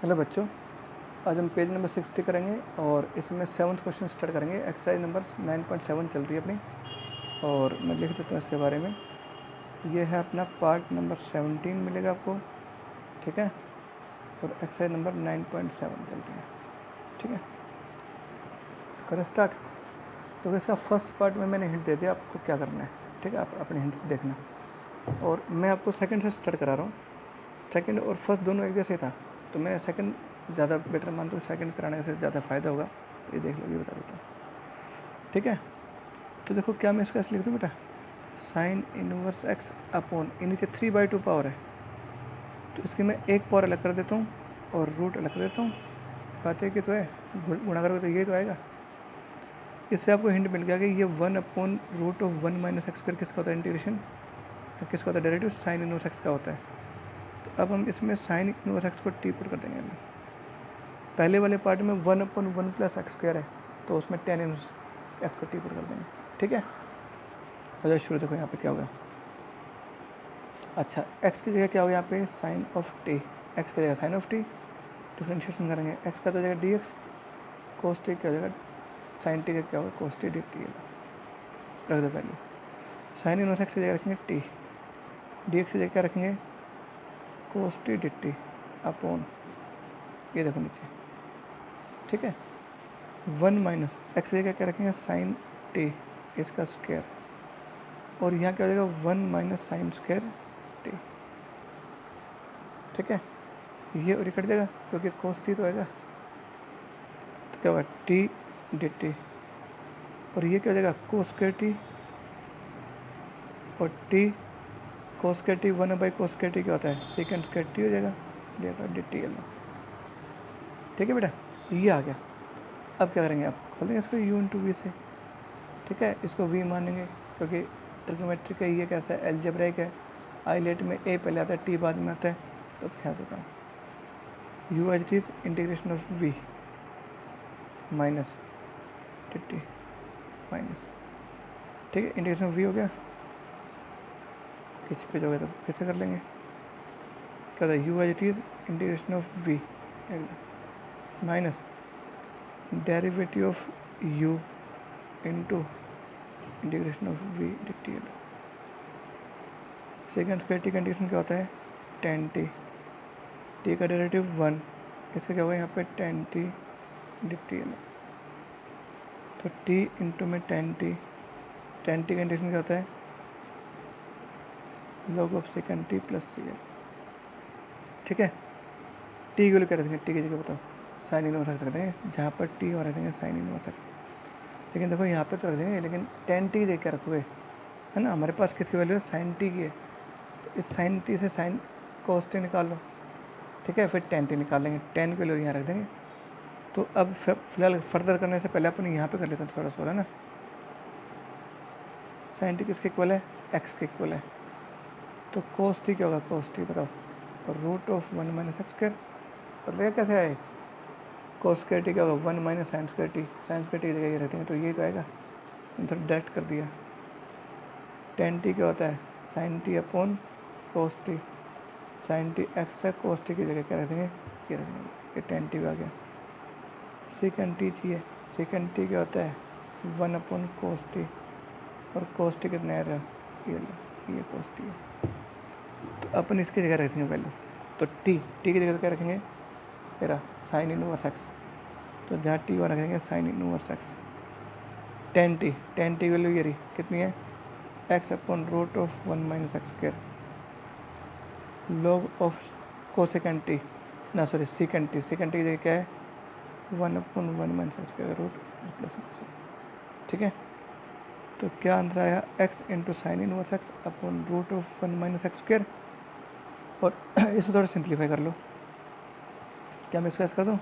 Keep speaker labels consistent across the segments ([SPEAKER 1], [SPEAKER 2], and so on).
[SPEAKER 1] Hello बच्चों, आज हम पेज नंबर 60 करेंगे और इसमें 7th क्वेश्चन स्टार्ट करेंगे। एक्सरसाइज नंबर 9.7 चल रही है अपनी और मैं लिख देता हूँ इसके बारे में। ये है अपना पार्ट नंबर 17 मिलेगा आपको, ठीक है। और एक्सरसाइज नंबर 9.7 चल रही है, ठीक है। करें स्टार्ट। तो इसका फर्स्ट पार्ट में मैंने हिंट दे दिया आपको क्या करना है, ठीक है। आप अपने हिंट से देखना और मैं आपको सेकंड से स्टार्ट करा रहा हूँ। सेकंड और फर्स्ट दोनों एक जैसे ही था, तो मैं सेकंड ज़्यादा बेटर मानता हूँ। सेकंड कराने से ज़्यादा फ़ायदा होगा। ये देख लो, ये बता देता हूँ, ठीक है। तो देखो क्या मैं इसका ऐसे लिख दूँ बेटा, साइन इनवर्स एक्स अपॉन नीचे 3/2 पावर है, तो इसकी मैं एक पावर अलग कर देता हूँ और रूट अलग कर देता हूँ। बात है कि तो है गुणा करोगे तो ये तो आएगा। इससे आपको हिंट मिल गया कि ये 1/√(1 - x² किसका होता है इंटीग्रेशन, किसका होता है डेरिवेटिव, साइन इनवर्स एक्स का होता है। तो अब हम इसमें साइन इनवर्स एक्स को टी पुट कर देंगे। अभी पहले वाले पार्ट में 1/1 + x² है, तो उसमें टेन इनवर्स एक्स को टी पुट कर देंगे, ठीक है। और शुरू देखो यहाँ पे क्या होगा। अच्छा, x की जगह क्या होगा यहाँ पे, साइन ऑफ टी। x की जगह साइन ऑफ टी, डिफ्रेंशिएशन करेंगे। x का तो जगह dx, कोस टी क्या हो जाएगा, साइन टी का क्या होगा, कोस टी डी टी। रख दो वैल्यू। साइन इनवर्स एक्स की जगह रखेंगे टी, dx की जगह क्या रखेंगे, cos t d T upon ये देखो नीचे, ठीक है। 1 - एक्स की जगह क्या रखेंगे, साइन टी इसका स्क्वायर, और यहाँ क्या हो जाएगा 1 - साइन स्क्वायर टी, ठीक है। ये और कट जाएगा क्योंकि कोस टी तो आएगा, तो क्या होगा टी डी टी, और ये क्या हो जाएगा कोस स्क्वायर टी, और टी कोस स्क्वायर टी 1/कोस स्क्वायर टी क्या होता है, सेकेंड स्क्वायर टी हो जाएगा, डी टी एल, ठीक है बेटा। ये आ गया। अब क्या करेंगे, आप खोल देंगे इसको u × v से, ठीक है। इसको v मानेंगे क्योंकि ट्रिग्नोमेट्रिक है, ये कैसा है, एल्जेब्रिक है। आइलेट में a पहले आता है, t बाद में आता है, तो क्या देता हूँ u h is integration of v minus T T minus, ठीक है। इंटीग्रेशन ऑफ v हो गया। किस पे जाओगे तो फिर से कर लेंगे। क्या होता है u h is integration of v minus derivative of u into integration of v d t l. Second square t condition क्या होता है, टेन टी, टी का डेरिवेटिव 1, इसका क्या होगा यहाँ पे tan t d t l. तो टी इंटू में टेन टी कंडीशन क्या होता है, log of second t plus c l, ठीक है। टी की वैल्यू क्या रखेंगे, टी की जगह बताओ साइन इनवर्स एक्स रख देंगे, जहाँ पर टी और रख देंगे साइन इनवर्स एक्स। लेकिन देखो यहाँ पे तो रख देंगे, लेकिन टेन टी देख के रखोगे, है ना। हमारे पास किसकी वैल्यू है, साइन टी की है, तो इस साइन टी से साइन कोस टी निकाल लो, ठीक है। फिर टेन टी निकाल लेंगे, टेन की वैल्यू यहाँ रख देंगे। तो अब फिलहाल फर्दर करने से पहले अपन यहाँ पे कर लेते हैं थोड़ा सा, है ना। साइन टी किसके इक्वल है, एक्स के इक्वल है, तो कोस टी क्या होगा, कोस टी बताओ, √(1 - x²। मतलब कैसे आए, कोस स्क्वायर टी क्या होगा 1 - sine square T, sine square T की जगह ये रहते हैं, तो यही तो आएगा। इधर डायरेक्ट कर दिया। टेन टी क्या होता है, sine t upon cos t, sine t x है, कोस टी की जगह क्या रखेंगे, ये रखेंगे, ये टेन टी आ गया। सेकेंड टी चाहिए, सेकेंड टी क्या होता है 1/कोस टी, और कोस टी कितना है, ये कोस टी है। तो अपन इसकी जगह रखेंगे वैल्यू, तो टी की जगह क्या रखेंगे, तेरा साइन इनवर्स एक्स, तो जहाँ टी वहाँ रखेंगे sine inverse x. Ten T value ये रही कितनी है, x/√(1 - x², log of cosecant T, ना सॉरी सेकेंड टी की जगह क्या है 1/1 - x², रूट प्लस एक्स, ठीक है। तो क्या आंसर आया, x into sine inverse x upon √(1 - x²। और इसे थोड़ा सिंप्लीफाई कर लो, क्या मैं इसका कर दूँ,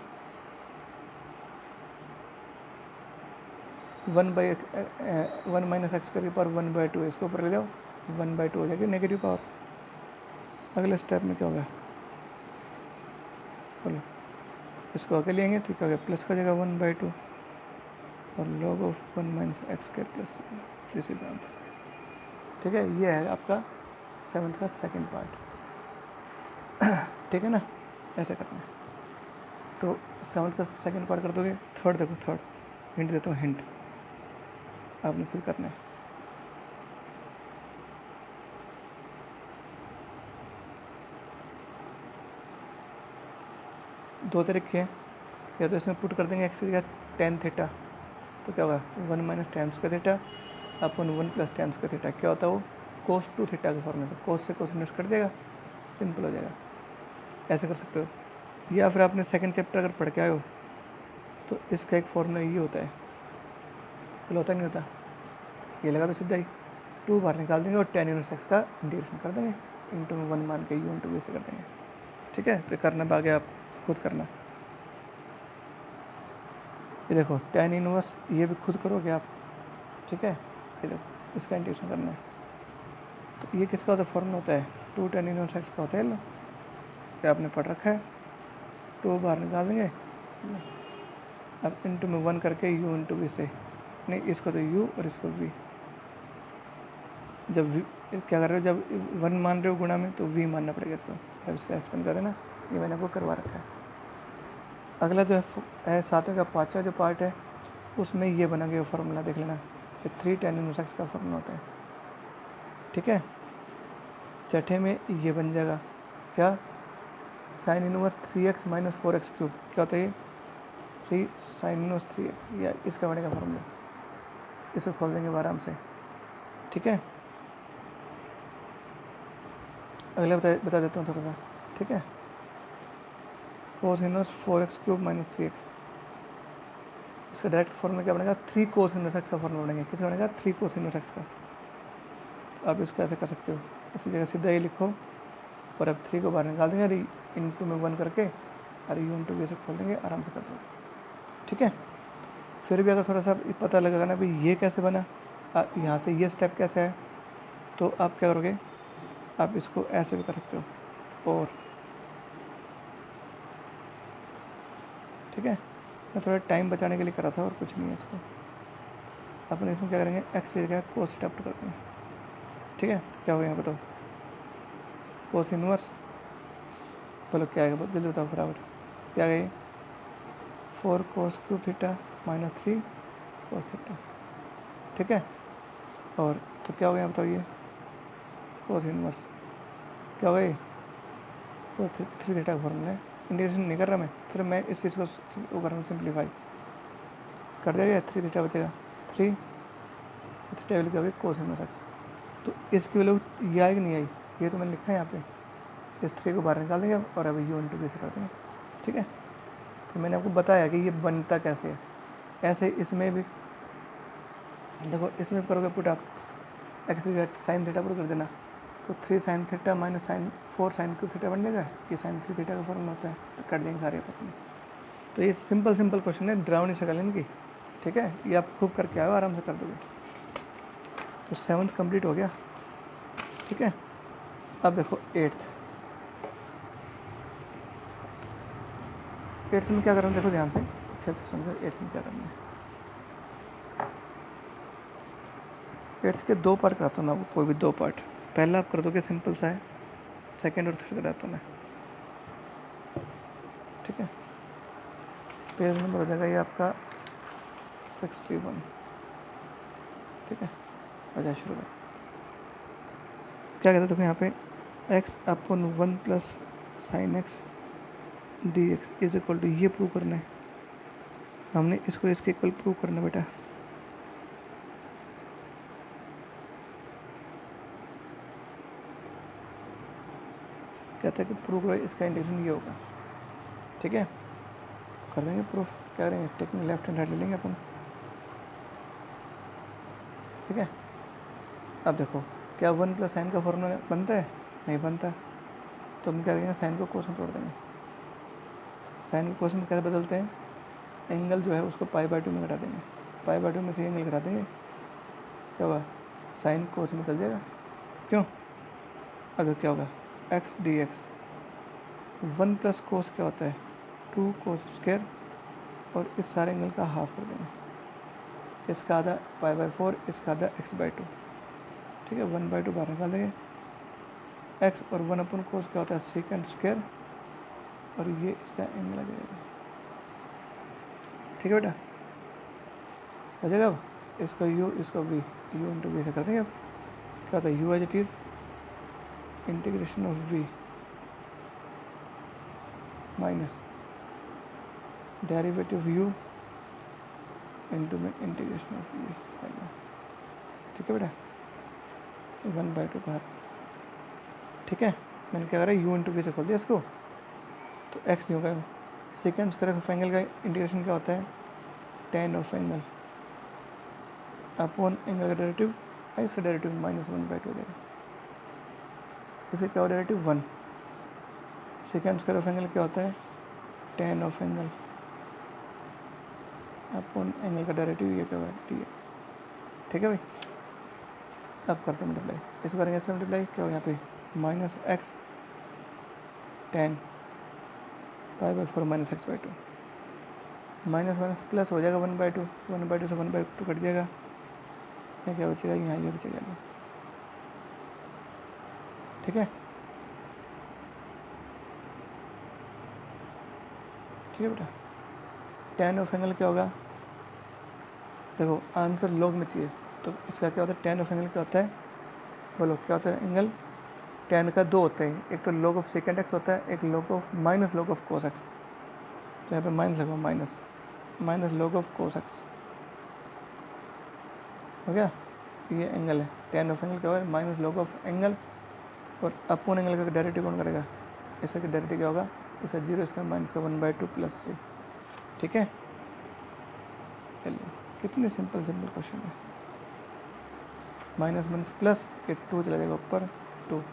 [SPEAKER 1] 1 - x² की पावर 1/2, इसको ऊपर ले जाओ 1/2 हो जाएगी नेगेटिव पावर। अगले स्टेप में क्या होगा, बोलो, इसको आगे लेंगे तो क्या होगा, प्लस का जगह 1/2 और log of 1 - x² plus, this is answer, ठीक है। ये है आपका 7th का सेकंड पार्ट, ठीक है ना। ऐसा करना है। तो सेवन्थ का सेकंड पार्ट कर दोगे। थर्ड देखो, थर्ड हिंट देता हूँ, हिंट आपने खुद करना है। दो तरीके हैं, या तो इसमें पुट कर देंगे एक्स की जगह टेन थीटा, तो क्या होगा 1 माइनस टेन स्क्वायर थीटा अपन 1 प्लस टेन स्क्वायर थीटा, क्या होता है वो कोस टू थीटा के फॉर्म में, तो कोस से कोस इन्वर्स कर देगा, सिंपल हो जाएगा। ऐसे कर सकते हो। या फिर आपने सेकंड चैप्टर अगर पढ़ के आए हो तो इसका एक फॉर्मूला ये होता है, फिर होता नहीं होता, ये लगा तो सीधा ही 2 बार निकाल देंगे और टेन इनवर्स एक्स का इंटीग्रेशन कर देंगे, इंटू में 1 मान के यू इंटू से कर देंगे। ठीक है, तो करना बागे आप खुद करना। ये देखो टेन इनवर्स, ये भी खुद करोगे आप। ठीक है, ये देखो इसका इंटीग्रेशन करना है, तो ये किसका होता है, फॉर्मूला होता है 2 टेन इनवर्स एक्स का होता है। लो ये आपने पढ़ रखा है, 2 बार निकाल देंगे, अब इंटू में 1 करके यू इंटू वी से, नहीं इसको तो यू और इसको वी, जब वी क्या कर रहे हो, जब 1 मान रहे हो गुणा में तो वी मानना पड़ेगा इसको। अब इसका एक्सप्लेन कर देना, ये मैंने आपको करवा रखा है। अगला जो है सातवें का पाँचवा जो पार्ट है, उसमें ये बना गया फॉर्मूला, देख लेना, ये 3 टेन इनवर्स एक्स का फॉर्मूला होता है। ठीक है, छठे में ये बन जाएगा क्या, sine inverse 3x minus 4x cube, क्या होता है ये 3 साइन इनवर्स 3x, या इसका बनेगा फॉर्मूला, इसको खोल देंगे आराम से। ठीक है, अगला बता देता हूँ थोड़ा सा। ठीक है, cos inverse 4x cube minus 3x, इसका डायरेक्ट फॉर्मूला क्या बनेगा, 3 कोस इनवर्स एक्स का फॉर्मूला बनेगा, किसका बनेगा 3 कोस इनवर्स एक्स का। आप इसको ऐसे कर सकते हो, इसी जगह सीधा ही लिखो और अब 3 को बाहर निकाल देंगे, अरे इंटू में 1 करके अरे यू इंटू से खोल देंगे, आराम से कर दो। ठीक है, फिर भी अगर थोड़ा सा पता लगेगा ना भाई ये कैसे बना, यहाँ से ये स्टेप कैसे है, तो आप क्या करोगे, आप इसको ऐसे भी कर सकते हो। और ठीक है, मैं थोड़ा टाइम बचाने के लिए करा था और कुछ नहीं है इसको। अपन इसमें क्या करेंगे, एक्स की जगह कोस थीटा पुट कर देंगे। ठीक है, तो क्या होगा यहाँ बताओ, कोस इनवर्स, बोलो क्या आएगा, जल्दी बताओ बराबर क्या आएगा, 4 cos cube theta minus 3 cos theta. ठीक है, और तो क्या हो गया बताओ, ये कोस इनवर्स क्या हो गया, ये तो 3 थीटा का फॉर्मूला है, इंटीग्रेशन नहीं कर रहा मैं, सिर्फ मैं इस चीज़ को वो कर रहा हूँ, सिंप्लीफाई कर देगा, 3 थीटा बचेगा, 3 थीटा वैल्यू क्या होगी कोस इनवर्स एक्स, तो इसकी वैल्यू ये आई कि नहीं आई, ये तो मैंने लिखा है यहाँ पे, इस 3 को बाहर निकाल देंगे और अब यू इंटू से कर देंगे। ठीक है, तो मैंने आपको बताया कि ये बनता कैसे है। ऐसे इसमें भी देखो, इसमें करोगे पुट आप एक्स की साइन थीटा पर कर देना, तो 3 sine theta minus sine 4 sine cube theta बन जाएगा, ये साइन 3 थीटा का फॉर्मूला होता है, तो कर देंगे सारे आपस में। तो ये सिंपल सिंपल क्वेश्चन है, डरावनी शक्ल इनकी। ठीक है, ये आप खूब करके आओ, आराम से कर दोगे। तो 7th कंप्लीट हो गया। ठीक है, अब देखो 8th में क्या कर रहा हूँ, देखो ध्यान से, अच्छे से समझो 8th में क्या करना है। 8th के 2 पार्ट कराता हूँ मैं आपको, कोई भी 2 पार्ट, पहला आप कर दोगे सिंपल सा है, सेकेंड और थर्ड कराता हूँ मैं। ठीक है, पेज नंबर हो जाएगा ये आपका 61। ठीक है, अच्छा शुरू कर, क्या कहते हैं देखो यहाँ पे, x upon 1 plus sine x d x is equal to, ये प्रूव करना है हमने, इसको इसके इक्वल प्रूव करना बेटा। कहता है कि प्रूव करो, इसका इंटीग्रेशन ये होगा। ठीक है, कर देंगे प्रूफ, क्या करेंगे, टेक्निक लेफ्ट हैंड साइड ले लेंगे अपन। ठीक है, अब देखो क्या 1 प्लस साइन का फॉर्मूला बनता है, नहीं बनता, तो हम क्या करेंगे, साइन को कोस में तोड़ देंगे। साइन को कोस में कैसे बदलते हैं, एंगल जो है उसको पाई/2 में घटा देंगे, पाई/2 में से एंगल घटा देंगे, क्या होगा, साइन कोस में चल जाएगा, क्यों, अगर क्या होगा x d x, 1 plus cos क्या होता है 2 कोस स्क्वायर, और इस सारे एंगल का हाफ कर देंगे, इसका आधा पाई/4, इसका आधा x/2। ठीक है, 1/2 बाहर निकाल देंगे, x और 1 अपन कोस क्या होता है सेकंड स्क्वायर, और ये इसका एंगल आ जाएगा। ठीक है बेटा, हो जाएगा। अब इसको यू, इसको वी, यू इंटू वी से कर देंगे। अब क्या होता है, u as it is integration of v minus derivative u into में इंटीग्रेशन ऑफ वी, ठीक है बेटा, 1/2 बाहर, ठीक है। मैंने क्या करा, यू इंटू वी से खोल दिया इसको, तो एक्स यूँ का सेकेंड स्क्वायर ऑफ एंगल का इंटीग्रेशन क्या होता है, tan of angle upon angle का डेरिवेटिव, इसका डेरिवेटिव -1/2 हो जाएगा। इसका क्या हो derivative 1, second square of angle क्या होता है, tan of angle upon angle का डेरिवेटिव, ये क्या है टी, ठीक है भाई। अब करते हैं मल्टीप्लाई, इस बार ऐसे मल्टीप्लाई क्या हो यहाँ पे -x tan π/4 -x/2, minus minus plus हो जाएगा 1/2, 1/2 से 1/2 कट जाएगा, यहाँ क्या बचेगा, यहाँ ये बचेगा, ठीक है, ठीक है बेटा। tan ऑफ एंगल क्या होगा, देखो आंसर लॉग में चाहिए, तो इसका क्या होता है, tan ऑफ एंगल क्या होता है, बोलो क्या होता है, एंगल tan का 2 होता है, एक तो log ऑफ सेकेंड एक्स होता है, एक log of minus log of cos x, तो यहाँ पे माइनस लगो, minus log of cos x, हो गया। ये एंगल है, tan ऑफ एंगल क्या होगा, माइनस log ऑफ एंगल, और अपोन एंगल का डेरिवेटिव कौन करेगा, इसका डेरिवेटिव क्या होगा, इसका 0, इसका माइनस का 1/2 प्लस c, ठीक है। चलिए कितने सिंपल क्वेश्चन है, माइनस माइनस प्लस, ये 2 चला जाएगा ऊपर, 2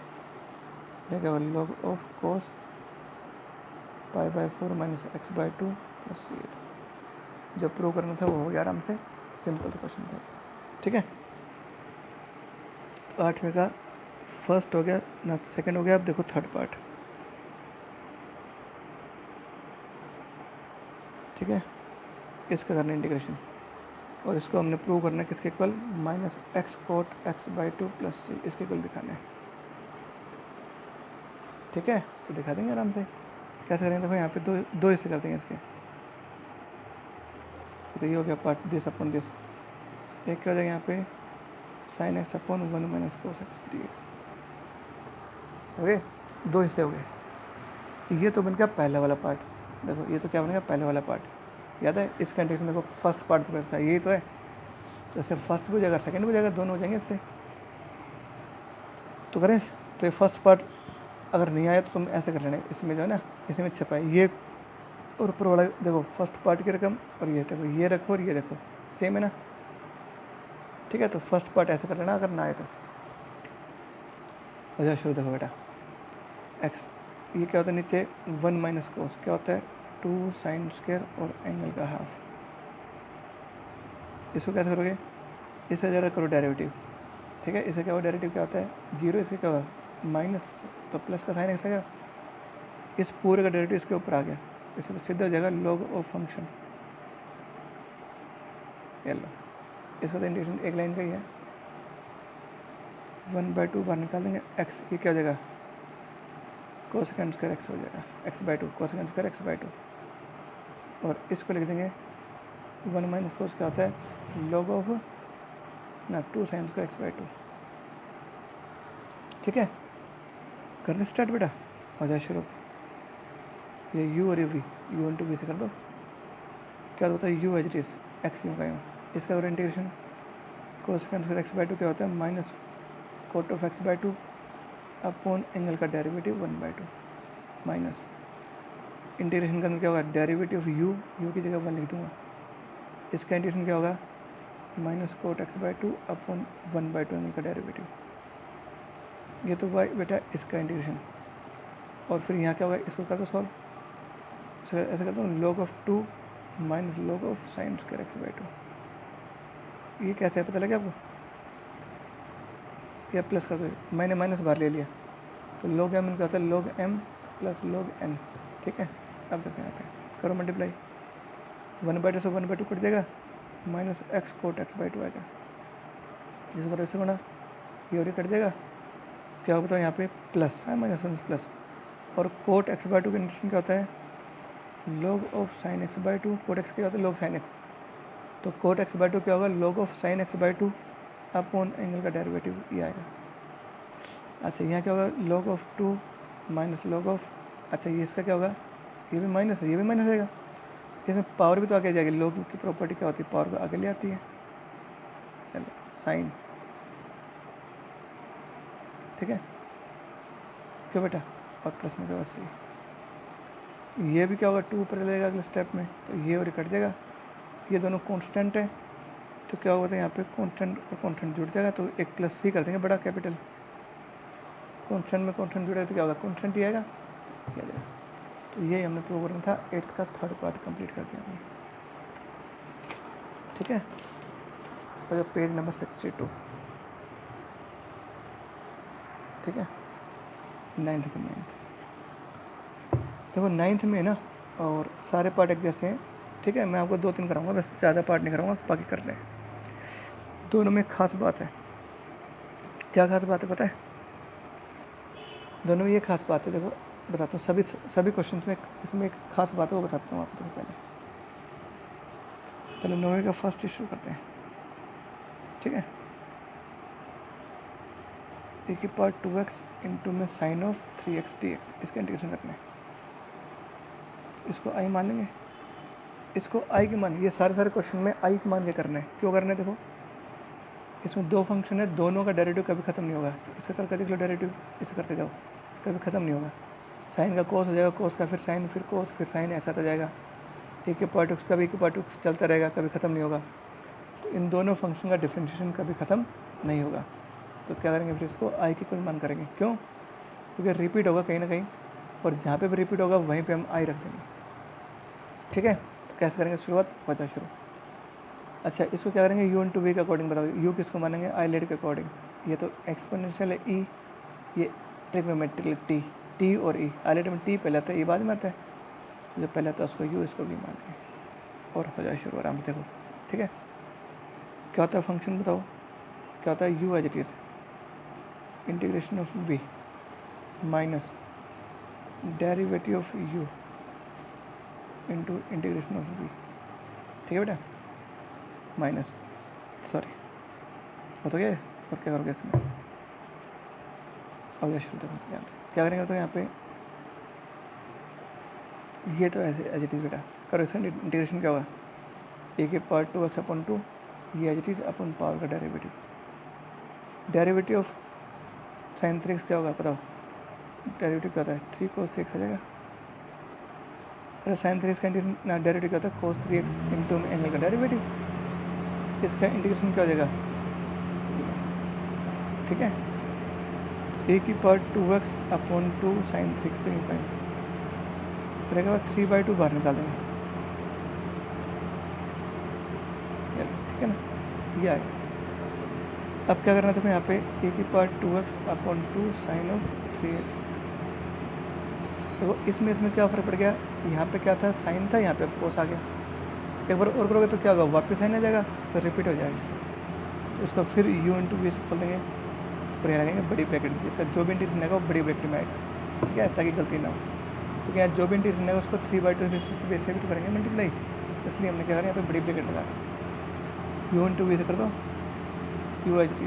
[SPEAKER 1] देखा log of cos π/4 -x/2 plus c, जब प्रूव करना था वो हो गया आराम से, सिंपल क्वेश्चन था, ठीक है। तो 8वें का फर्स्ट हो गया ना, सेकंड हो गया। अब देखो थर्ड पार्ट, ठीक है, इसका करना इंटीग्रेशन, और इसको हमने प्रूव करना है किसके equal, -x cot x/2 plus c, इसके इक्वल दिखाना है, ठीक है। तो दिखा देंगे आराम से, कैसे करेंगे, देखो यहाँ पे दो हिस्से कर देंगे इसके, तो ये हो गया पार्ट दिस अपॉन दिस, एक क्या हो जाएगा यहाँ पे sin x upon 1 - cos x dx, okay, 2 हिस्से हो गए। ये तो बन गया पहला वाला पार्ट, देखो ये तो क्या बनेगा, पहले वाला पार्ट, याद है इस कंडीशन में, देखो फर्स्ट पार्ट तो इसका यही तो है, तो ऐसे फर्स्ट भी हो जाएगा, सेकंड भी हो जाएगा, दोनों हो जाएंगे इससे, तो करें। तो ये फर्स्ट पार्ट अगर नहीं आया तो तुम ऐसे कर लेना, इसमें जो है ना, इसमें छपाए ये, और ऊपर वाला देखो फर्स्ट पार्ट की रकम, और ये देखो, ये रखो और ये देखो, सेम है ना, ठीक है। तो फर्स्ट पार्ट ऐसे कर लेना अगर ना आए तो। अच्छा शुरू देखो बेटा, एक्स, ये क्या होता है नीचे 1 - cos, क्या होता है 2 sin स्क्वायर और एंगल का हाफ, इसको कैसे करोगे, इसे ज़रा करो डेरिवेटिव, ठीक है। इसे क्या हुआ, डेरिवेटिव क्या होता है 0, इसके क्या हुआ माइनस, तो प्लस का साइन एक्स आ गया, इस पूरे का डेरिवेटिव इसके ऊपर आ गया, इसे तो सीधा हो जाएगा log ऑफ फंक्शन, ये लो, इसका तो इंटीग्रेशन एक लाइन का ही है, 1/2 बाहर निकाल देंगे, एक्स ये क्या हो जाएगा कोसेकेंड स्क्वायर एक्स हो जाएगा, x/2 कोसेकेंड स्क्वायर x/2, और इसको लिख देंगे 1 - cos क्या होता है log ऑफ ना 2 sin स्क्वायर x/2, ठीक है। कर दे स्टार्ट बेटा, हो जाए शुरू, ये u और v, u इंटू वी से कर दो, क्या होता है u as it is x u का यू, इसका और इंटीग्रेशन कोसेकेंड स्क्वायर x/2 क्या होता है minus cot of x/2 upon angle का डेरिवेटिव 1/2 माइनस इंटीग्रेशन का क्या होगा, डेरिवेटिव ऑफ u की जगह 1 लिख दूंगा, इसका इंटीग्रेशन क्या होगा minus cot x/2 upon 1/2 angle का डेरिवेटिव, ये तो भाई बेटा इसका इंटीग्रेशन, और फिर यहाँ क्या होगा, इसको कर दो सॉल्व, ऐसा करता हूँ log of 2 minus log of sine square x/2, ये कैसे है पता लगे आपको, या प्लस कर दो, मैंने माइनस बाहर ले लिया, तो log m इनका होता है log m plus log n, ठीक है। अब देखो यहाँ पे करो मल्टीप्लाई, 1/2 से 1/2 कट देगा, माइनस एक्स कोट x/2 आएगा, जिसको करो इससे बना, ये और कट देगा, क्या होता है यहाँ पे प्लस है, माइनस प्लस, और कोट x/2 का इंटीग्रेशन क्या होता है log of sine x by two, cot x क्या होता है log साइन एक्स, तो कोट एक्स बाई टू क्या होगा log of sine x by two upon angle का डेरिवेटिव ये आएगा। अच्छा यहाँ क्या होगा log of two minus log of, अच्छा ये इसका क्या होगा, ये भी माइनस है, ये भी माइनस आएगा, इसमें पावर भी तो आगे जाएगी, log की प्रॉपर्टी क्या होती है पावर को आगे ले आती है। चलो साइन, ठीक है क्यों बेटा, और प्लस में क्या होगा सी, ये भी क्या होगा टू ऊपर चलेगा अगले स्टेप में, तो ये और कट जाएगा, ये दोनों कांस्टेंट है, तो क्या होगा यहाँ पे कांस्टेंट और कांस्टेंट जुड़ जाएगा, तो एक प्लस सी कर देंगे बड़ा कैपिटल, कांस्टेंट में कांस्टेंट जुड़ेगा तो क्या होगा कांस्टेंट ही आएगा, क्या जाएगा। तो ये हमने प्रोग्राम था 8th का थर्ड पार्ट कंप्लीट कर दिया हमने, ठीक है। और पेज नंबर 62, ठीक है 9th का 9th, देखो 9th में ना और सारे पार्ट एक जैसे हैं, ठीक है। मैं आपको 2-3 कराऊंगा, बस ज़्यादा पार्ट नहीं कराऊंगा, बाकी कर लें। दोनों में खास बात है, क्या खास बात है पता है, दोनों में ये खास बात है, देखो बताता हूँ, सभी क्वेश्चन में इसमें एक खास बात है वो बताता हूँ आपको। पहले 9वीं का फर्स्ट इशू करते हैं, ठीक है। ए की पावर 2x इंटू में साइन ऑफ 3x dx, इसका इंटीग्रेशन करना है, इसको आई मान लेंगे, इसको आई के मान, ये सारे क्वेश्चन में आई के मान के करना है, क्यों करना है देखो, इसमें दो फंक्शन है, दोनों का डेरिवेटिव कभी खत्म नहीं होगा, इसका करके देख लो डेरिवेटिव, इसे करते जाओ कभी खत्म नहीं होगा, साइन का कोस हो जाएगा, कोस का फिर साइन, फिर कोस, फिर साइन, ऐसा तो जाएगा, ए के पावर 2x कभी के पावर 2x चलता रहेगा, कभी ख़त्म नहीं होगा, तो इन दोनों फंक्शन का डिफरेंशिएशन कभी ख़त्म नहीं होगा, तो क्या करेंगे फिर इसको आई की कोई मान करेंगे, क्यों, क्योंकि रिपीट होगा कहीं ना कहीं, और जहाँ पे भी रिपीट होगा वहीं पे हम आई रख देंगे, ठीक है। तो कैसे करेंगे शुरुआत, बता शुरू। अच्छा इसको क्या करेंगे यू इंटू वी के अकॉर्डिंग बताओ, यू किसको मानेंगे आई लेड के अकॉर्डिंग, ये तो एक्सपोनेंशियल है ई, ये ट्रिग्नोमेट्रिक टी, टी और ई, आई लेड में टी पहले आता है ई बाद में आता है, तो जो पहले आता है उसको यू, इसको भी मानेंगे और हो जाए शुरू आराम से, देखो ठीक है। क्या होता है फंक्शन बताओ, क्या होता है u as it is integration of v minus derivative of u into integration of v, ठीक है बेटा, माइनस सॉरी हो तो गया, और क्या करोगे इसमें, अब शुरू देखो ध्यान से क्या करेंगे, तो यहाँ पे ये तो ऐसे एज इट इज़ बेटा करो, इसका इंटीग्रेशन क्या होगा, ए के पावर 2x अपॉन 2, ये as it is upon power का derivative, derivative of sine 3x क्या होगा बताओ, डेरिवेटिव क्या होता है 3 cos 3x आ जाएगा, अरे साइन 3x का डेरिवेटिव क्या होता है cos 3x इंटू में एंगल का डेरिवेटिव, इसका इंटीग्रेशन क्या हो जाएगा, ठीक है, ए की power 2x upon 2 sign 3x तो नहीं पाएंगे, रहेगा 3/2 बाहर निकाल देंगे, ठीक है ना, ये आएगा। अब क्या करना है देखो यहाँ पे ए की power 2x upon 2 sine of 3x, देखो इसमें क्या फ़र्क पड़ गया, यहाँ पे क्या था साइन था, यहाँ पे कोस आ गया, एक बार और करोगे तो क्या होगा वापस साइन आ जाएगा, तो रिपीट हो जाएगा, तो उसको फिर यू इंटू वी से खोल देंगे, और यहाँ लगेंगे बड़ी ब्रैकेट, जिसका जो भी इंटीग्रेशन आएगा वो बड़ी ब्रैकेट में आएगा, ठीक है, ताकि गलती ना हो, क्योंकि यहाँ जो भी इंटीग्रेशन आएगा उसको 3/2 बेस से भी तो करेंगे मल्टीप्लाई, इसलिए हमने क्या करें यहाँ पे बड़ी ब्रैकेट लगा, यू इंटू वी से कर दो, u h t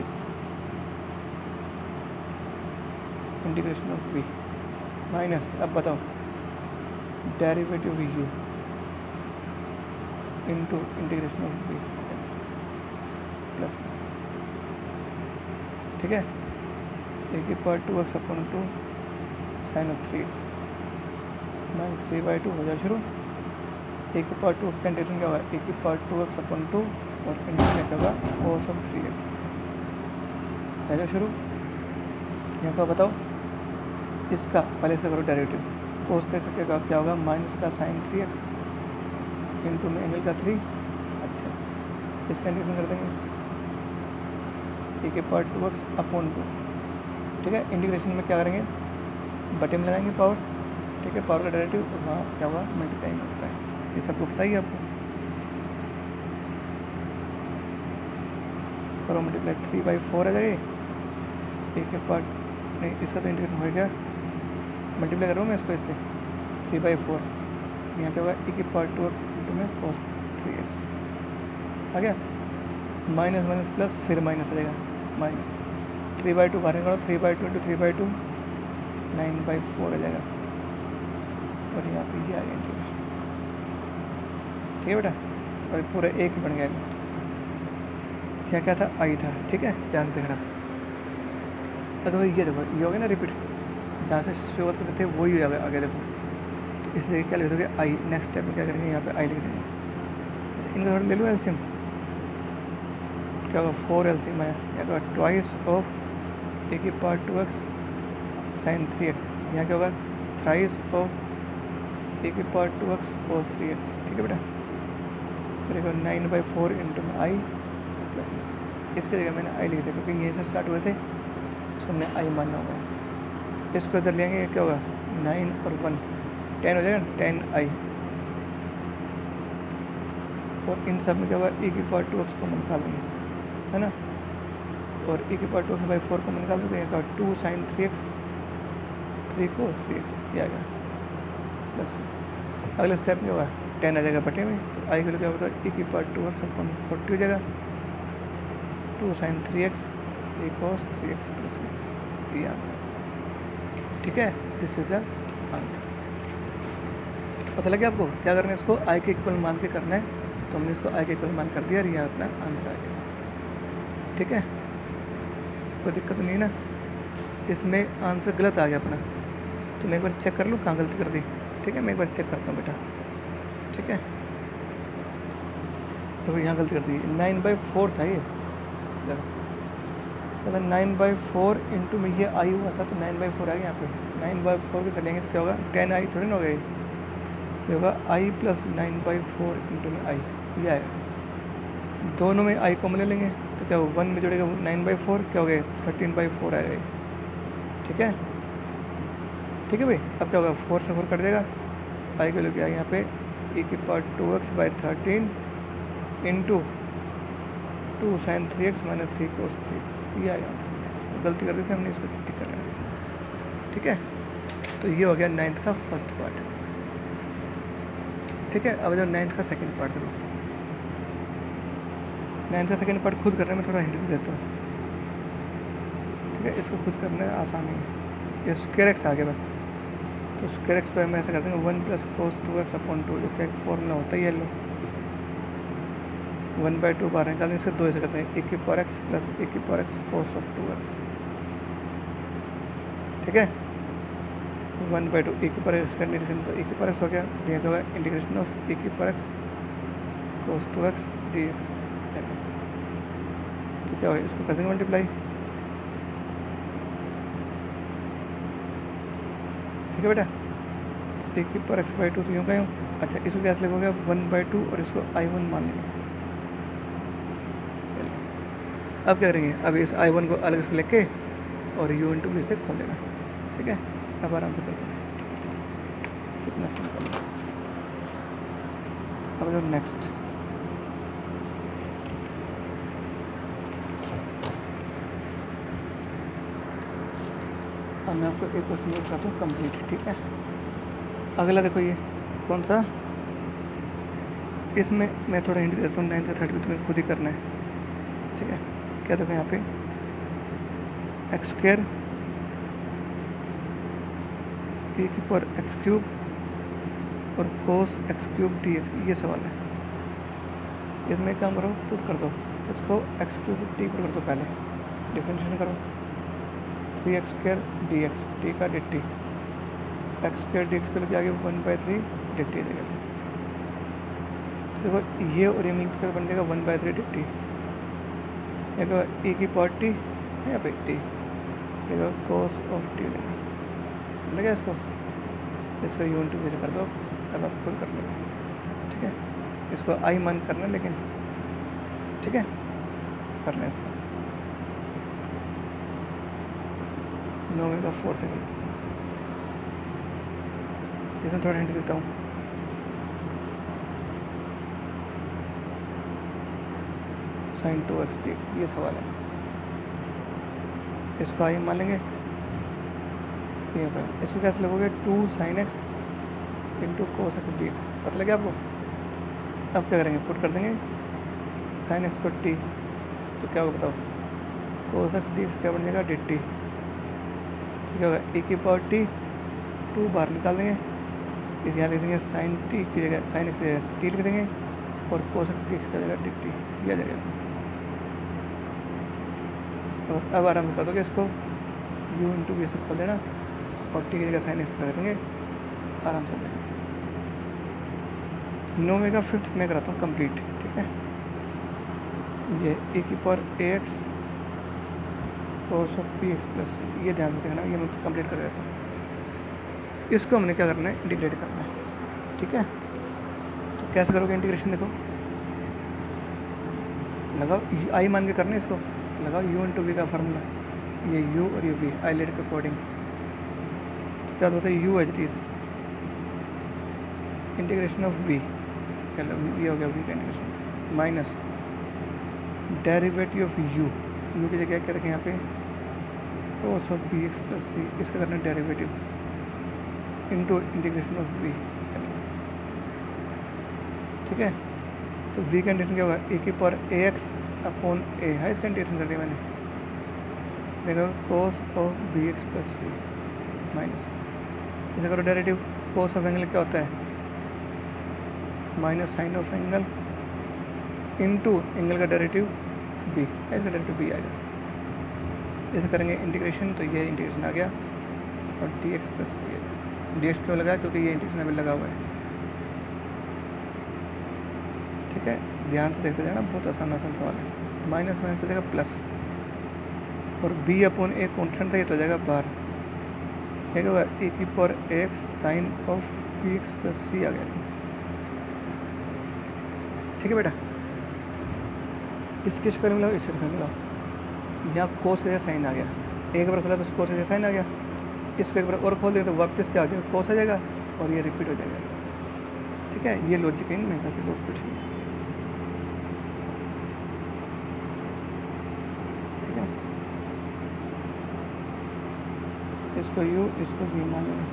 [SPEAKER 1] integration of v minus, अब बताओ derivative u into integration of v plus, ठीक है, ए की power 2x upon 2 sine of 3x minus 3/2 हो जाए शुरू, ए की पावर 2 का इंटीग्रेशन क्या होगा, ए की पावर 2x अपॉन 2 और इंटीग्रेशन क्या होगा cos ऑफ 3x, है जो शुरू, यहाँ का बताओ इसका पहले से करो डेरिवेटिव, cos 3x क्या होगा माइनस का साइन 3x इंटू में एंगल का 3, अच्छा इसका इंटीग्रेशन कर देंगे, ए के पावर 2x अपॉन 2, ठीक है, इंटीग्रेशन में क्या करेंगे बटे में लगाएंगे पावर, ठीक है, पावर का डेरिवेटिव वहाँ क्या होगा मल्टीप्लाई में होता है, ये सबको पता ही आपको, करो मल्टीप्लाई 3/4 आ जाएगी, ए के पावर नहीं इसका तो इंटीग्रेशन हो गया, मल्टीप्लाई करूँ मैं इसको इससे 3/4 यहाँ पे होगा e की पावर 2x इंटू में cos 3x आ गया। माइनस माइनस प्लस फिर माइनस आ जाएगा, माइनस 3/2 बाहर निकालो, 3/2 इंटू 3/2 9/4 आ जाएगा। और यहाँ पे ये आ गया इंटीग्रेशन। ठीक है बेटा, और पूरा एक ही बन गया। यहाँ क्या था, आई था। ठीक है, ध्यान से देखना। तो ये देखो, ये हो गया ना रिपीट, जहाँ से शुरुआत करते थे वही हो गया आगे। देखो तो इसलिए क्या लिख दोगे, आई। नेक्स्ट स्टेप में क्या करेंगे, यहाँ पे आई लिख देंगे। अच्छा, इनका थोड़ा ले लो एलसीएम, क्या होगा 4 एलसीएम आया। यहाँ क्या होगा, ट्वाइस ऑफ ए की पावर 2x साइन 3x। यहाँ क्या होगा, थ्राइस ऑफ ए की पावर 2x cos 3x। ठीक है बेटा, देखो 9/4 इंटू में आई प्लस इसके जगह मैंने आई लिख दिया क्योंकि यहीं से स्टार्ट हुए थे, तो हमने आई मानना होगा। इसको इधर लेंगे, क्या होगा 9 और 1 10 हो जाएगा, 10i। और इन सब में क्या होगा, e की पावर 2x को निकाल देंगे, है ना। और e की पावर 2x/4 को निकाल देते हैं, 2 sin 3x 3 cos 3x ये आ गया। प्लस अगला स्टेप में होगा 10 आ जाएगा बटे में, तो आई के लिए क्या होगा, e की पावर 2x/40 हो जाएगा, 2 sin 3x 3 cos 3x plus ये आंसर। ठीक है, दिस इज द आंसर। पता लगे आपको क्या करना है, इसको आई के इक्वल मान के करना है। तो हमने इसको आई के इक्वल मान कर दिया और यहाँ अपना आंसर आ गया। ठीक है, कोई दिक्कत नहीं है ना। इसमें आंसर गलत आ गया अपना, तो मैं एक बार चेक कर लूँ कहाँ गलती कर दी। ठीक है, मैं एक बार चेक करता हूँ बेटा। ठीक है, तो यहाँ गलती कर दी, 9/4 था ये। देखो 9/4 इंटू में ये आई हुआ था, तो 9/4 आ गया यहाँ पे। 9/4 के चलेंगे तो क्या होगा, 10i थोड़ी ना हो गई, ये होगा i प्लस 9/4 इंटू में आई, ये आएगा। दोनों में i कॉमन ले लेंगे तो क्या होगा, 1 में जुड़ेगा 9/4, क्या हो गया 13/4 आएगा। ठीक है, ठीक है भाई। अब क्या होगा, 4 से 4 कट देगा, आई के लिए क्या है यहाँ पे e की power 2x/13 into 2 sin 3x minus 3 cos 3x ये आएगा। गलती कर दी थी हमने, इसको ठीक कर लेना। ठीक है, तो ये हो गया 9th का फर्स्ट पार्ट। ठीक है, अब जो 9th का सेकंड पार्ट देखो। 9th का सेकंड पार्ट खुद करने में थोड़ा हिंट भी देता हूँ। ठीक है, इसको खुद करना आसान है, ये स्क्वायर एक्स आ गया बस। तो स्क्वायर एक्स पे हम ऐसा करते हैं 1 + cos 2x/2, इसका एक फॉर्मूला होता है, ये लो 1/2 बाहर निकालें, इसके 2 ऐसे करते हैं, e की पावर x प्लस e की पावर x cos 2x। ठीक है, 1/2 e की पावर x का इंटीग्रेशन, तो e की पावर x हो गया, यहाँ होगा इंटीग्रेशन ऑफ e की power x cos 2x dx। तो क्या होगा, इसको कर देंगे मल्टीप्लाई। ठीक है बेटा, e की पावर x/2 तो यूँ का यूँ। अच्छा, इसको कैसे लिखोगे, 1/2 और इसको i1 मान लेंगे। अब क्या करेंगे, अब इस i1 को अलग से लेके और u इंटू v से खोल देना। ठीक है, अब आराम से कर दो, कितना सिंपल है। अब जो नेक्स्ट, अब मैं आपको एक क्वेश्चन बताता हूँ कंप्लीट। ठीक है, अगला देखो, ये कौन सा, इसमें मैं थोड़ा हिंट देता हूँ, 9th का 30 भी तुम्हें खुद ही करना है। ठीक है, क्या देखो यहाँ पे x² e की पावर x³ और cos x³ dx, ये सवाल है। इसमें काम करो, पुट कर दो, इसको x³ t पुट कर दो, पहले डिफरेंशिएशन करो, 3x² dx, t का dt, x² dx के लिए आगे 1/3 dt देगा। देखो ये और ये मिलकर बन जाएगा 1/3 dt, देखो e की पावर t यहाँ पे t, देखो cos ऑफ t देगा, लगा इसको, इसको u इंटू से कर दो, अब आप खुद कर लेंगे। ठीक है, इसको i मान करना, लेकिन ठीक है करना है इसको। 9 का 4th है, इसमें थोड़ा हिंट देता हूँ। sin 2x ये सवाल है, इसको आई मान लेंगे। यहाँ पर इसको कैसे लगोगे, 2 sin x into cos x d x, पता लगे आपको। अब क्या करेंगे, पुट कर देंगे साइन एक्स पर टी, तो क्या होगा बताओ, कोस एक्स डी एक्स क्या बन जाएगा, डी टी। तो क्या होगा, ए की पावर टी, 2 बाहर निकाल देंगे, इस यहाँ लिख देंगे साइन टी की जगह साइन एक्स की जगह टी लिख देंगे, और कोस एक्स डी एक्स की जगह डी टी, यह जगह। और अब आराम से कर दोगे इसको, u इंटू वी से खोल देना, और टी की जगह साइन एक्स रख देंगे, आराम से हो जाएगा। 9वें का 5th मैं कराता हूँ कंप्लीट, ठीक है। ये ए की power a x cos of P x plus, ये ध्यान से देखना, ये मैं कंप्लीट कर देता हूँ। इसको हमने क्या करना है, इंटीग्रेट करना है, ठीक है। तो कैसे करोगे इंटीग्रेशन, देखो लगाओ आई मान के करना है इसको, लगाओ यू इंटू वी का फार्मूला, ये यू और ये वी आई लेट के अकॉर्डिंग, तो क्या होता है, u h t integration of v, ये हो गया वी का integration, minus derivative of u, u की जगह क्या रखें यहाँ पे, cos of b x plus c, इसका करना है derivative, into integration of v, ठीक है। तो वी का इंटीग्रेशन क्या होगा, ए की power a x upon a है, इसका इंटीग्रेशन कर दिया मैंने, देखो cos of b x plus c minus, इसे करो डेरिवेटिव, कोस ऑफ एंगल क्या होता है, minus sine of angle into angle का डेरिवेटिव बी, इसका डेरिवेटिव बी आएगा। इसे करेंगे इंटीग्रेशन, तो ये इंटीग्रेशन आ गया, और D x plus D x क्यों लगा, क्योंकि ये इंटीग्रेशन अभी लगा हुआ है, ठीक है। ध्यान से देखते जाना, बहुत आसान सवाल है। माइनस माइनस हो जाएगा प्लस, और बी अपॉन ए कॉन्स्टेंट था, ये तो हो जाएगा बाहर, क्या होगा, ए की power x sine of b x plus c आ गया, ठीक है बेटा। इसके चक्कर में मिलाओ, इसके चक्कर में मिलाओ, यहाँ कोस का साइन आ गया, एक बार खोला तो कोस का साइन आ गया, इसको एक बार और खोल देंगे तो वापस क्या आ जाएगा, कोस आ जाएगा, और ये रिपीट हो जाएगा, ठीक है। ये लॉजिक है इनमें, वैसे लोग कुछ नहीं, ठीक है। इसको u, इसको v मान लेंगे,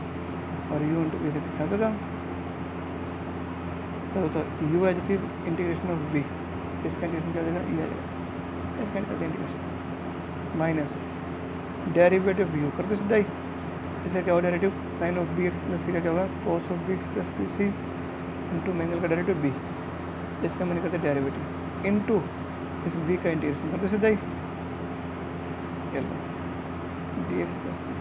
[SPEAKER 1] और u इंटू वी से कितना देगा, तो u h t integration of v, इसका इंटीग्रेशन क्या देगा, ये आ जाएगा, इसका इंटीग्रेशन माइनस डेरिवेटिव यू कर दो सीधा ही, इसका क्या होगा derivative, sine of b x plus c का क्या होगा, cos of b x plus b c into angle का डेरिवेटिव बी, इसका मैंने करते डेरिवेटिव इंटू इस वी का इंटीग्रेशन कर दो सीधा ही, डी एक्स प्लस सी,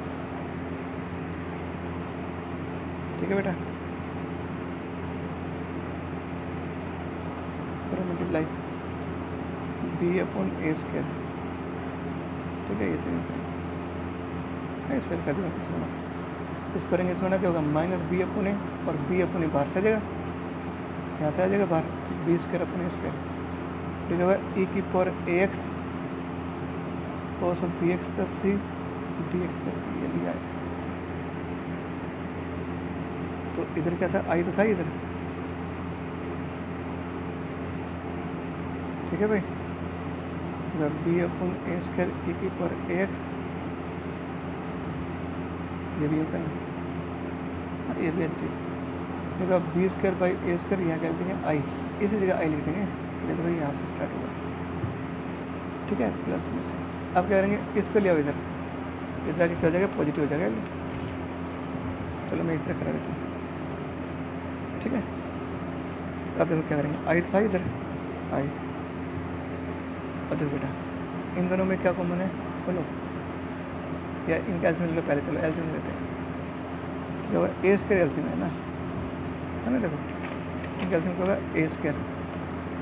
[SPEAKER 1] ठीक है बेटा। Multiply b upon a square, ठीक है, ये स्क्वायर कर दिया, इसको करेंगे, इसमें ना क्या होगा, माइनस बी अपॉन ए, और बी अपॉन ए बाहर से आ जाएगा, यहाँ से आ जाएगा बाहर, b square upon a square, ठीक है। ई की power a x cos of b x plus c d x plus c, ये लिया है। तो इधर क्या था, आई तो था इधर, ठीक है भाई, बी अपॉन ए स्क्वायर ई की पावर ए एक्स, ये भी होता है, ये भी एच टी, देखो b square by a square, यहाँ क्या लिखेंगे आई, इसी जगह आई लिख देंगे, तो भाई यहाँ से स्टार्ट होगा, ठीक है, प्लस में से। अब क्या करेंगे, इसको ले आओ इधर, इधर आके क्या हो जाएगा, पॉजिटिव हो जाएगा, चलो मैं इधर करा देता हूँ, ठीक है। अब देखो क्या करेंगे, आई था इधर आई, और देखो बेटा इन दोनों में क्या कॉमन है, बोलो, या इनका एल्सियम ले लो पहले, चलो एल्सियम लेते हैं, ठीक है। ए स्क्वायर एल्सियम है ना, देखो इनका एल्सियम क्या होगा, ए स्क्वायर,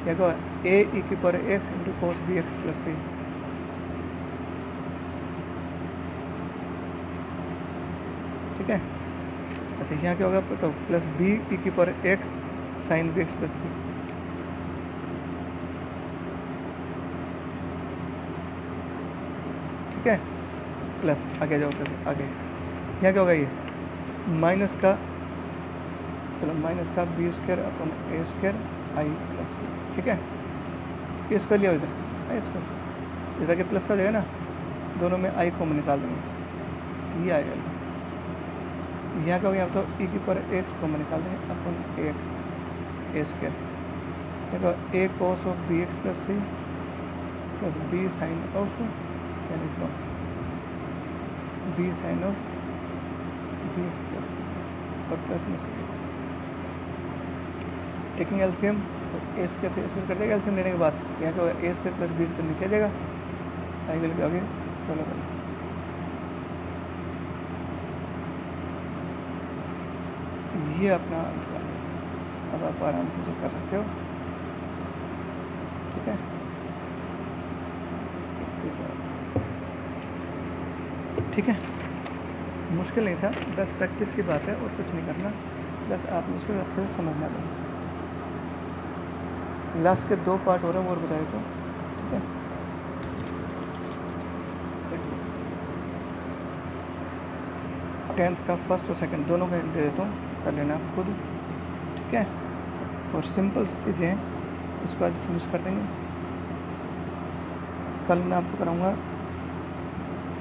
[SPEAKER 1] क्या होगा, ए ई की power x into cos b x plus c, ठीक है। अच्छा यहाँ क्या होगा, तो प्लस बी ई की power x sine b x plus c, ठीक है, प्लस आगे जाओ, प्लस आगे, यहाँ क्या होगा, ये माइनस का, चलो माइनस का B square upon a square I plus c, ठीक है। इसको लिया इधर, इसको इधर के प्लस का हो जाएगा ना, दोनों में आई कॉमन निकाल देंगे, ये आएगा, यहाँ का हो गया, तो e की पावर एक्स को हम निकाल देंगे अपन एक्स ए स्क्वायर, देखो a cos of b x plus c plus b sine of यानी तो b sine of b x plus c और प्लस में सी। टेकिंग एलसीएम तो ए स्क्वायर से इसमें कर देगा, एलसीएम लेने के बाद यहाँ का ए स्क्वायर प्लस बी स्क्वायर नीचे आ जाएगा, आई विल आगे फॉलो करें। ये अपना आंसर है, अब आप आराम से चेक कर सकते हो, ठीक है। ठीक है, मुश्किल नहीं था, बस प्रैक्टिस की बात है और कुछ नहीं करना, बस आपने इसको अच्छे से समझना बस। लास्ट के 2 पार्ट हो रहे हैं वो बताए तो, ठीक है। टेंथ का फर्स्ट और सेकंड दोनों का दे देता हूँ, कर लेना आप खुद, ठीक है। और सिंपल सी चीज़ें हैं, इसको आज फिनिश कर देंगे। कल मैं आपको कराऊंगा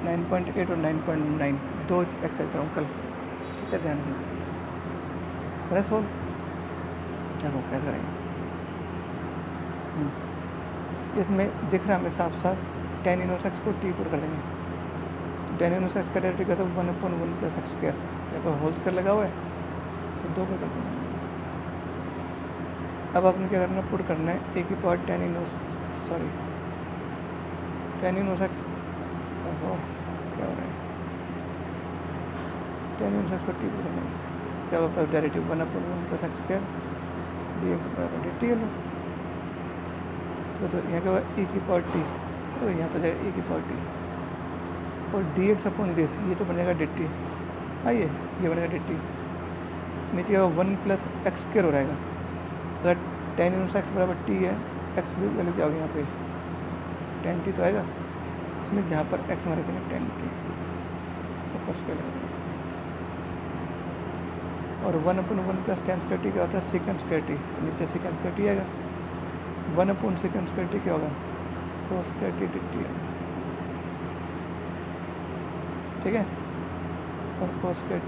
[SPEAKER 1] 9.8 और 9.9 दो एक्सरसाइज कराऊँ कल, ठीक है। ध्यान रखना, करें सोल्व, देखो कैसे करेंगे। इसमें दिख रहा है हमें साफ साफ, tan इनवर्स एक्स को टी पर कर देंगे, tan इनवर्स एक्स का डेरिवेटिव क्या था 1/1 प्लस एक्स स्क्वायर, यहाँ पर होल स्क्वायर लगा हुआ है तो 2 पर कर देंगे। अब आपने क्या करना है, पुट करना है ए की पावर tan इनवर्स एक्स, क्या हो रहा है, tan इनवर्स एक्स को टी पर करना है, क्या होता है derivative 1/1 plus x square D x बराबर डी टी। तो यहाँ क्या होगा e की पावर टी, तो यहाँ तो जाएगा e की पावर टी और डी एक्स अपॉन दिस, ये तो बन जाएगा डी टी, आइए ये बनेगा डी टी, नीचे का 1 प्लस एक्स स्क्वायर हो रहेगा। अगर tan इनवर्स एक्स बराबर टी है, एक्स की वैल्यू क्या होगी यहाँ पे tan टी तो आएगा, इसमें जहाँ पर एक्स हमारे देंगे tan टी स्क्वायर लगेगा, और 1/1 प्लस tan स्क्वायर टी क्या होता है सेकंड स्क्वायर टी, नीचे सेकंड स्क्वायर टी आएगा, 1/2 स्क्वायर टी क्या होगा cos square T d T, ठीक है। और cos स्क्वायर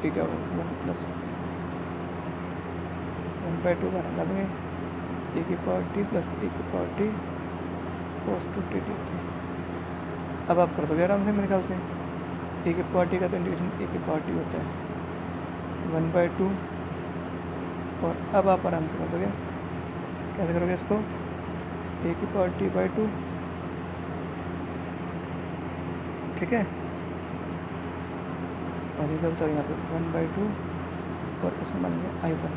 [SPEAKER 1] टी क्या होगा 1 प्लस 1/2 का निकाल देंगे ए की पावर टी प्लस ए की power T cos 2 T d T. अब आप कर दोगे आराम से मेरे ख्याल से, ए की पावर टी का तो इंटीग्रेशन ए की पावर टी होता है 1/2, और अब आप आराम से कर दोगे, कैसे करोगे इसको, ए की पावर टी बाई 2, ठीक है। और इधर सर यहाँ पे 1/2 और इसमें मान लिया I1,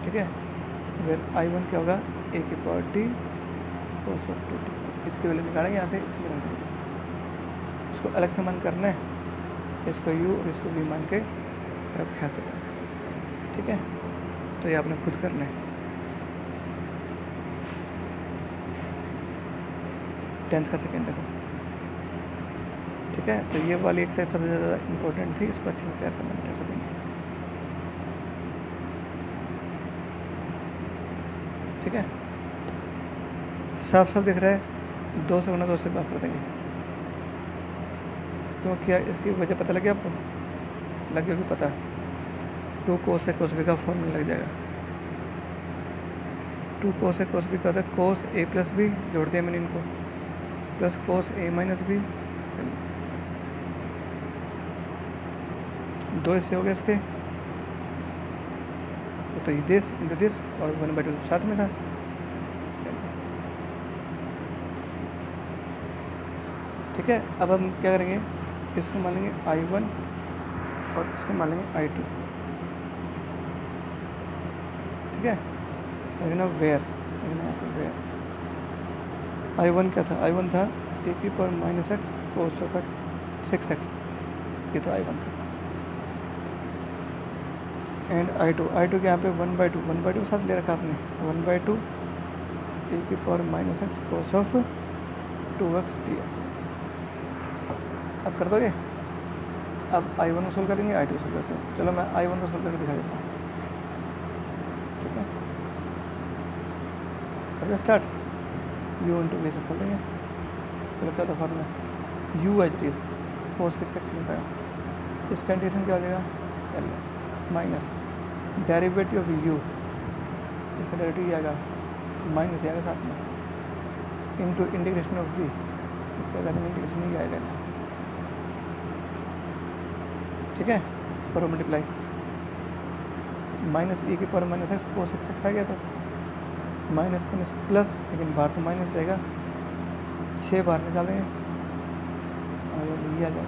[SPEAKER 1] ठीक है। फिर I1 क्या होगा ए की power T cos of 2t, इसकी वैल्यू निकालेंगे यहाँ से, इसमें रख देंगे, इसको अलग से मान करना है, इसको u और इसको v मान के रखा था, ठीक है। तो ये आपने खुद करना है, टेंथ का सेकेंड देखो, ठीक है। तो ये वाली एक्सरसाइज सबसे ज़्यादा इंपॉर्टेंट थी, इसको अच्छे से तैयार करना है सभी, ठीक है। साफ साफ दिख रहा है, 2 से गुना 2 से बात कर देंगे, क्यों क्या इसकी वजह पता लगे आपको, लगे कि पता 2 cos ए cos बी का फॉर्मूला लग जाएगा, 2 cos ए cos बी का होता है cos ए प्लस बी, जोड़ दिया मैंने इनको, प्लस cos ए माइनस बी, 2 इससे हो गए इसके, तो ये दिस इंटू दिस और 1/2 साथ में था, ठीक है। अब हम क्या करेंगे, इसको मान लेंगे I1 और इसको मान लेंगे I2, ठीक है। वेयर I1 क्या था, I1 था ए की power minus x cos of x 6x, ये तो I1 था। एंड I2 के यहाँ पे 1/2 साथ ले रखा आपने, 1/2 ए की power minus x cos of 2x dx। अब कर दोगे, अब I1 को सोल्व करेंगे, I2 सोल्व करते हैं, चलो मैं I1 को सोल्व करके दिखा देता हूँ, ठीक है। करेंगे स्टार्ट, u इंटू वी से खोल देंगे, चलो क्या था formula u H D 4 6x लिखा है, इसका इंटीग्रेशन क्या हो जाएगा, l minus derivative of u, इसका डेरिवेटिव आएगा माइनस आएगा साथ में इनटू इंटीग्रेशन ऑफ वी, इसका इंटीग्रेशन नहीं आएगा, ठीक है। करो मल्टीप्लाई, माइनस ई की power minus x cos x x आ गया, तो माइनस माइनस प्लस, लेकिन बाहर तो माइनस रहेगा, 6 बाहर निकाल देंगे और ये आ जाएगा,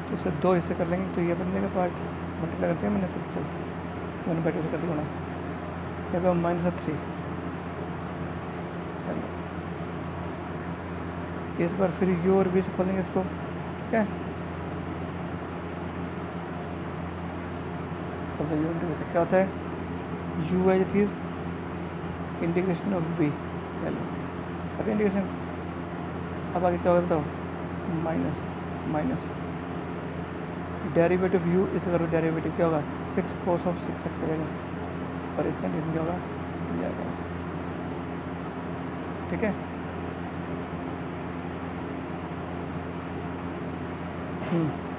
[SPEAKER 1] तो इसे 2 हिस्से कर लेंगे तो ये बन जाएगा पार्ट, मल्टीप्लाई करते हैं माइनस एक्स से, 1/2 से कर दिया ना, माइनस 3। इस बार फिर यू और वी से खोलेंगे इसको, ठीक है। तो यू इंटीग्रेशन क्या होता है, यू है it is integration of v, okay integration. अब आगे क्या होता है, माइनस माइनस डेरिवेटिव यू, इसे करो डेरिवेटिव क्या होगा, 6 cos ऑफ 6 एक्स आ जाएगा, और इसका इंटीग्रेशन क्या होगा, ये आ जाएगा, ठीक है।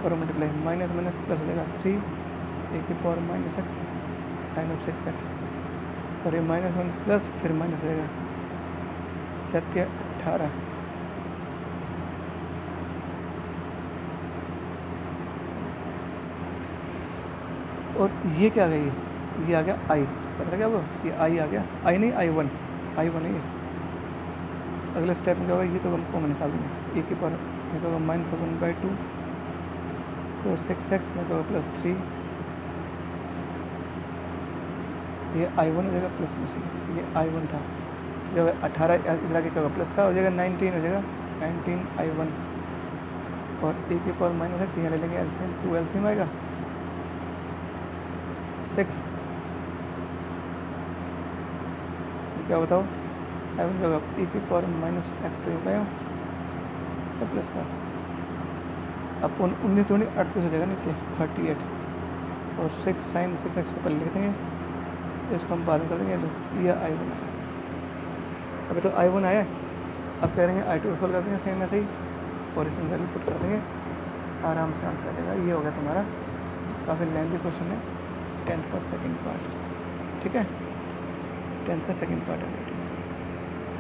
[SPEAKER 1] और मल्टीप्लाई माइनस माइनस प्लस हो जाएगा 3 ए की power minus x sine of 6 x, और ये माइनस माइनस प्लस फिर माइनस हो जाएगा 18। और ये क्या आ गया, ये आ गया आई, पता क्या वो, ये आई आ गया, आई नहीं I1 है ये। अगले स्टेप में क्या होगा, ये तो हम कॉमन निकाल देंगे, ए की पावर ये होगा -1/2 तो 6 एक्स होगा +3, ये I1 हो जाएगा प्लस में से, ये I1 था, जो 18 इधर आके क्या होगा प्लस का हो जाएगा 19 हो जाएगा, 19 I1, और ए की पावर माइनस एक्स यहाँ ले लेंगे एलसीएम, 2 एलसीएम आएगा 6, क्या बताओ I1 क्या होगा, ए की पावर माइनस एक्स तो यहाँ तो प्लस का, अब 19 तो 38 हो जाएगा नीचे 38, और 6 साइन 6 एक्स को पहले लिख देंगे, इसको हम बाद में कर देंगे, तो ये I1 आया, अभी तो I1 आया, अब कह रहे हैं I2 सॉल्व कर देंगे सेम ऐसे ही, और इसमें वैल्यू पुट कर देंगे, आराम से आंसर आ जाएगा। ये हो गया तुम्हारा, काफ़ी लेंथी क्वेश्चन है, 10th का सेकंड पार्ट, ठीक है, 10th का सेकंड पार्ट है,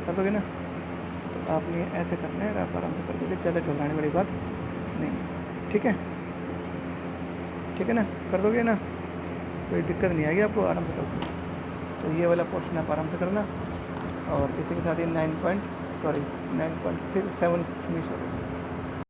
[SPEAKER 1] कर दोगे ना, तो आपने ऐसे करना है, आप आराम से कर दोगे, ज़्यादा घबराने वाली बात नहीं, ठीक है, ठीक है ना, कर दोगे ना, कोई दिक्कत नहीं आएगी आपको, आराम से कर दो। तो ये वाला पोर्शन आप आराम से करना, और इसी के साथ ही 9.7 फिनिश हो गया।